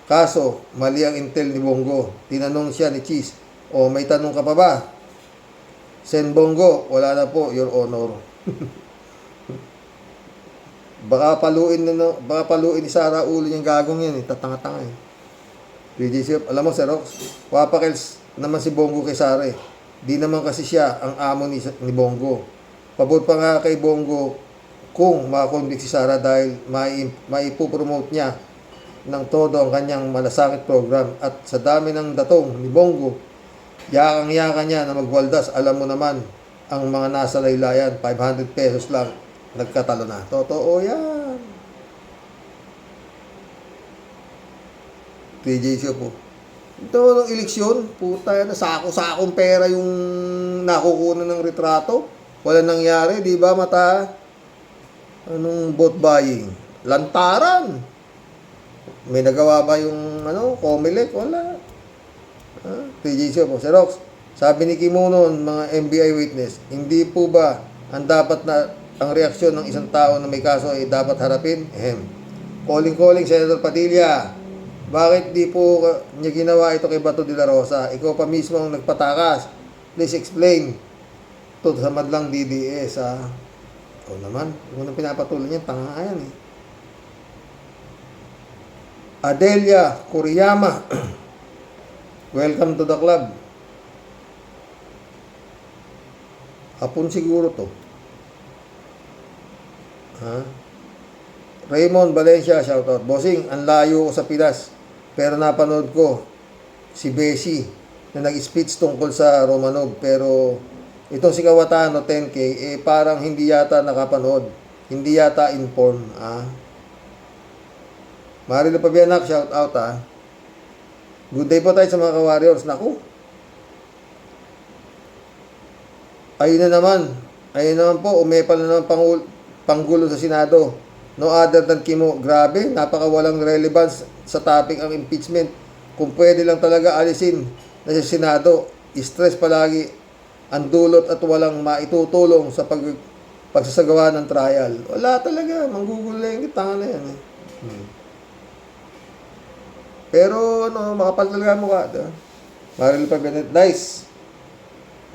Kaso, mali ang intel ni Bongo. Tinanong siya ni Cheese, o may tanong ka pa ba? Sen Bongo, wala na po, Your Honor. Baka paluin ni Sara ulo niyang gagong yan, tatanga-tanga eh. DJ Sip, alam mo Sir Rox, wapakils naman si Bongo kay Sara eh. Di naman kasi siya ang amo ni Bongo. Pabot pa nga kay Bongo kung makakonvict si Sara dahil maipopromote niya ng todo ang kanyang malasakit program. At sa dami ng datong ni Bongo, yakang-yakan niya na magwaldas. Alam mo naman, ang mga nasa laylayan, 500 pesos lang, nagkatalo na. Totoo yan. TJ Show po. Ito ng eleksyon, puta na sako-sakong pera yung nakukunan ng retrato. Wala nangyari, di ba mata? Anong vote buying? Lantaran. May nagawa ba yung Comelec? Wala. TJ Show po. Sir Rox, sabi ni Kimo noon, mga NBI witness, hindi po ba ang dapat na ang reaksyon ng isang tao na may kaso ay dapat harapin? Calling Senator Padilla. Bakit di po niya ginawa ito kay Bato de la Rosa? Ikaw pa mismo ang nagpatakas. Please explain. Ito sa madlang DDS O naman, kung anong pinapatuloy niya, tanga yan eh. Adelia Kuriyama. Welcome to the club. Hapon siguro to. Raymond Valencia, shoutout. Bossing, ang layo ko sa Pinas. Pero napanood ko si Beshi na nag-speech tungkol sa Romanov. Pero itong si Kawatano 10K, parang hindi yata nakapanood. Hindi yata informed. Marilo Pabianak, shout out Good day po tayo sa mga ka-warriors. Naku. Ayun naman po, umepal na naman panggulo sa Senado. No other than Kimo. Grabe, napaka walang relevance sa topic ang impeachment. Kung pwede lang talaga alisin na sa Senado, stress palagi ang dulot at walang maitutulong sa pagsasagawa ng trial. Wala talaga, manggugulo yung tanga na yan. Pero makapal talaga mukha. Maril pa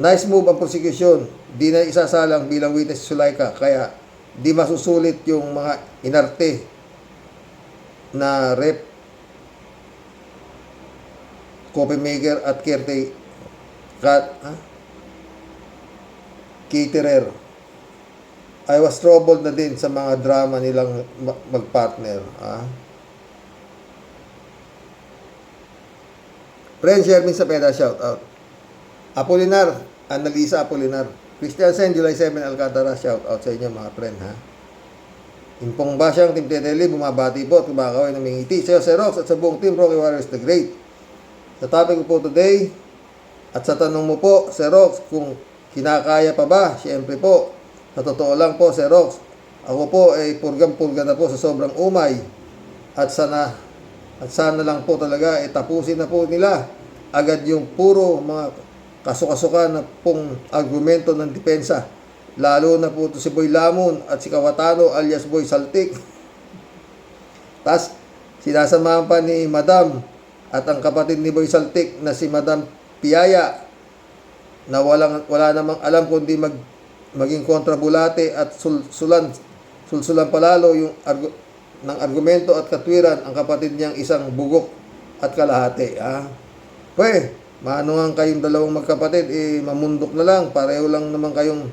nice move ang prosecution. Di na isasalang bilang witness si Sulaika. Kaya di masusulit yung mga inarte na rep, coffee maker at caterer. I was troubled na din sa mga drama nilang magpartner. Friend Shermin Sapeda, shout out. Apolinar, Annalisa Apolinar. Christian Sen, July 7, Alcantara, shout out sa inyo mga friend, Impong Basyang, Team Teteli, bumabati po at kumakaway ng mingiti. Sa iyo, Sir Rox, at sa buong Team Rocky Warriors the Great. Sa topic ko po today, at sa tanong mo po, Sir Rox, kung kinakaya pa ba? Siyempre po, sa totoo lang po, Sir Rox, ako po ay purgang-purga na po sa sobrang umay. At sana lang po talaga tapusin na po nila agad yung puro mga kasukasukan na pong argumento ng depensa. Lalo na po ito si Boy Lamon at si Kawatano alias Boy Saltik. Tas sinasamahan pa ni Madam at ang kapatid ni Boy Saltik na si Madam Piaya na wala namang alam kundi maging kontrabulate at sulsulan palalo yung ng argumento at katwiran ang kapatid niyang isang bugok at kalahati. Maano nga kayong dalawang magkapatid, mamundok na lang, pareho lang naman kayong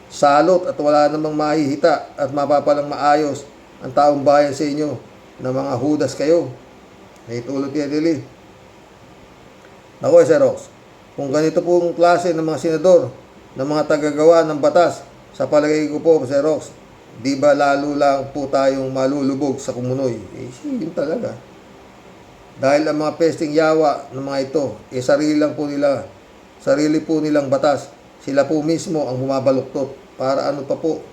salot at wala namang mahihita at mapapalang maayos ang taong bayan sa inyo na mga hudas kayo. Naitulot yan, Dili. Ako, Sir Rox, kung ganito pong klase ng mga senador, ng mga tagagawa ng batas, sa palagay ko po, Sir Rox, di ba lalo lang po tayong malulubog sa kumunoy? Yun talaga. Dahil ang mga pesting yawa ng mga ito, sarili po nilang batas. Sila po mismo ang bumabaluktot. Para ano pa po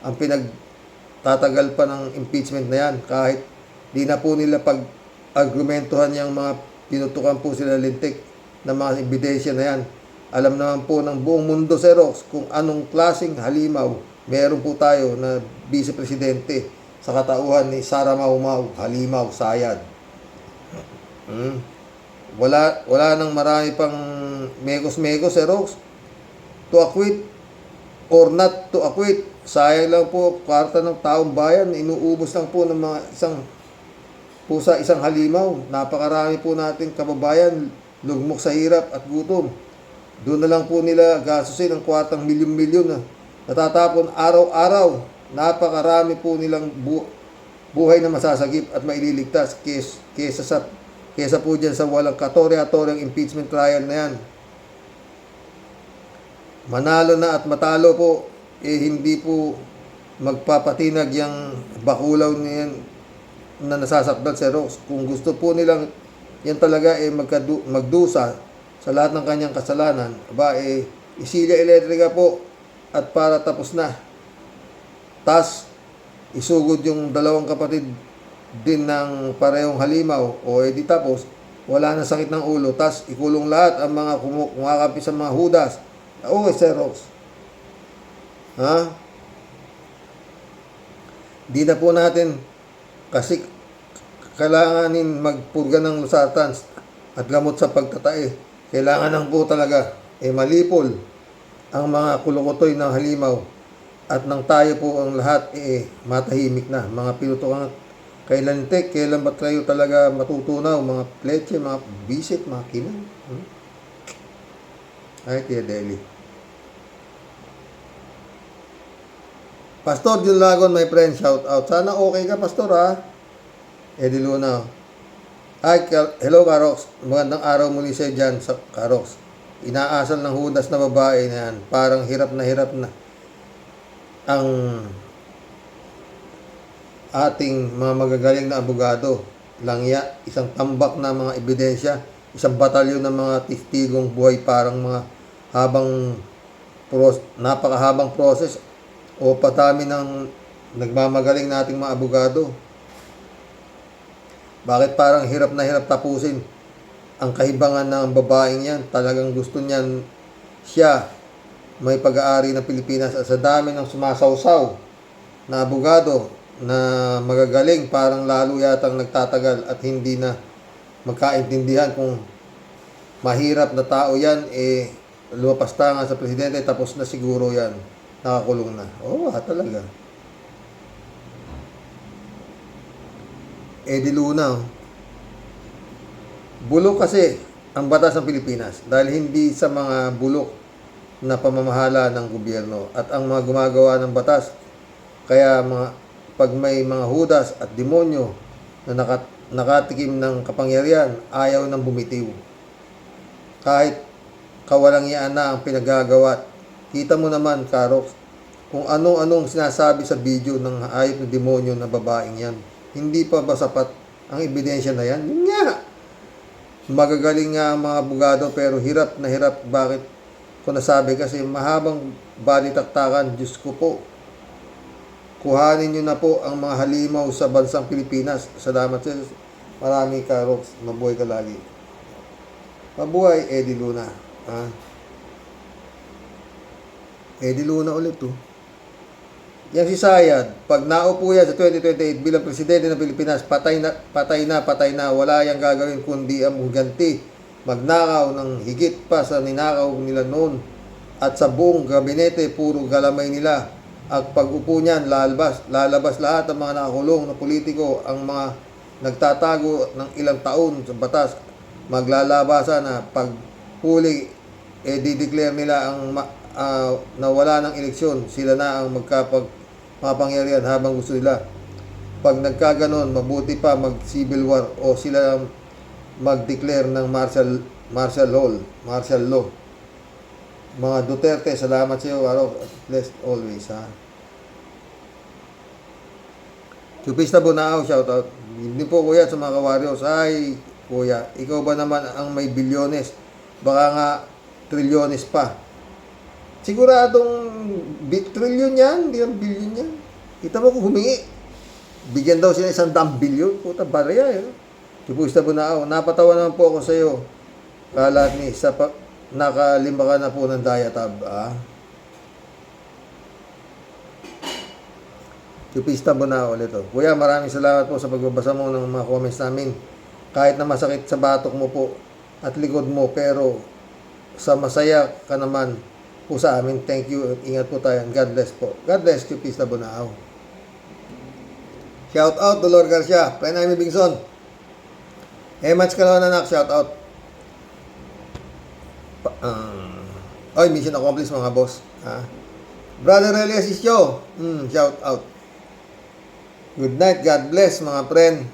ang pinagtatagal pa ng impeachment na yan. Kahit di na po nila pag-argumentuhan yung mga pinutukan po sila lintik ng mga ebidensya na yan. Alam naman po ng buong mundo, Sir Rox, kung anong klaseng halimaw meron po tayo na vice-presidente sa katauhan ni Sara Maumaw, halimaw, sayad. Wala nang marami pang mekos-mekos, Sir Rox. To acquit or not to acquit, sayang lang po kwarta ng taong bayan, inuubos lang po ng mga isang halimaw. Napakarami po natin kababayan lugmok sa hirap at gutom. Doon na lang po nila gastusin ang kwartang milyon-milyon na natatapon araw-araw. Napakarami po nilang buhay na masasagip at maililigtas kesa po dyan sa walang katorya-toryang impeachment trial na yan. Manalo na at matalo po, hindi po magpapatinag yung bakulaw niyan na nasasakdal, Sir Rox. Kung gusto po nilang yan talaga magdusa sa lahat ng kanyang kasalanan, isilya elektrika po at para tapos na. Tas isugod yung dalawang kapatid din ng parehong halimaw di tapos wala na sakit ng ulo, tas ikulong lahat ang mga kumakampi sa mga hudas. Sir Rox, di na po natin kasi kailanganin magpurga ng lusatan at gamot sa pagtatae. Kailangan lang po talaga malipol ang mga kulukotoy ng halimaw at nang tayo po ang lahat matahimik na. Mga pinutukan kailan ba kayo talaga matutunaw? Mga pleche, mga bisit, mga kinang. Ay, Tia Deli. Pastor Jun Lagon, my friend, shout out. Sana okay ka, Pastor, Eddie Luna. Hello Karox. Magandang araw muli sa dyan sa Karox. Inaasal ng hudas na babae na yan. Parang hirap na ang ating mga magagaling na abogado. Langya, isang tambak na mga ebidensya, isang batalyon ng mga testigong buhay, parang mga napakahabang proses o patami ng nagmamagaling nating mga abogado. Bakit parang hirap na hirap tapusin ang kahibangan ng babaeng yan? Talagang gusto niyan siya may pag-aari ng Pilipinas at sa dami ng sumasawsaw na abogado na magagaling, parang lalo yatang nagtatagal at hindi na magkaintindihan kung mahirap na tao yan, lumapas tangan sa presidente, tapos na siguro yan, nakakulong na. Oo, talaga. Eddie Luna. Bulok kasi ang batas ng Pilipinas dahil hindi sa mga bulok na pamamahala ng gobyerno at ang mga gumagawa ng batas. Kaya pag may mga hudas at demonyo na nakatikim ng kapangyarihan, ayaw nang bumitiw. Kahit kawalang-yaan na ang pinagagawa. Kita mo naman, Karox, kung anong sinasabi sa video ng hayop na demonyo na babaeng yan. Hindi pa ba sapat ang ebidensya na yan? Yun nga. Magagaling nga ang mga abogado pero hirap na hirap. Bakit ko nasabi? Kasi mahabang balitaktakan. Diyos ko po. Kuhanin nyo na po ang mga halimaw sa bansang Pilipinas. Salamat sa marami, Karox. Mabuhay ka lagi. Mabuhay, Eddie Luna. Eddie Luna ulit to. Yang si Sayad, pag naupo yan sa 2028 bilang presidente ng Pilipinas, patay na, wala yang gagawin kundi ang ganti, magnakaw ng higit pa sa ninakaw nila noon at sa buong gabinete, puro galamay nila. At pag-upo niyan, lalabas lahat ang mga nakakulong na politiko, ang mga nagtatago ng ilang taon sa batas, maglalabasan na pag huli, dideclare nila ang nawala ng eleksyon, sila na ang mapangyarihan habang gusto nila. Pag nagkaganon, mabuti pa mag-civil war o sila mag-declare ng martial law. Mga Duterte, salamat sa iyo, blessed always, ha. Chupista Bonao, shout out. Hindi po kuya sa mga kawaryos. Ay, kuya, ikaw ba naman ang may bilyones? Baka nga trilyones pa. Siguradong trilyon yan, hindi ang bilyon yan. Kita mo kung humingi. Bigyan daw siya 100 bilyon. Puta, barya eh. Chupista Bonao, napatawa naman po ako sa iyo. Kalat ni, nakalima ka na po ng diatab, Chupista Bonao ulit. Kuya, maraming salamat po sa pagbabasa mo ng mga comments namin. Kahit na masakit sa batok mo po at likod mo, pero sa masaya ka naman po sa amin. Thank you. Ingat po tayo. God bless po. God bless, Chupista Bonao. Shout out, Dolor Garcia. Penay Bingson. Emats Kalawan anak, shout out. Mission accomplished mga boss. Brother Elias Isyo. Shout out. Good night. God bless mga friend.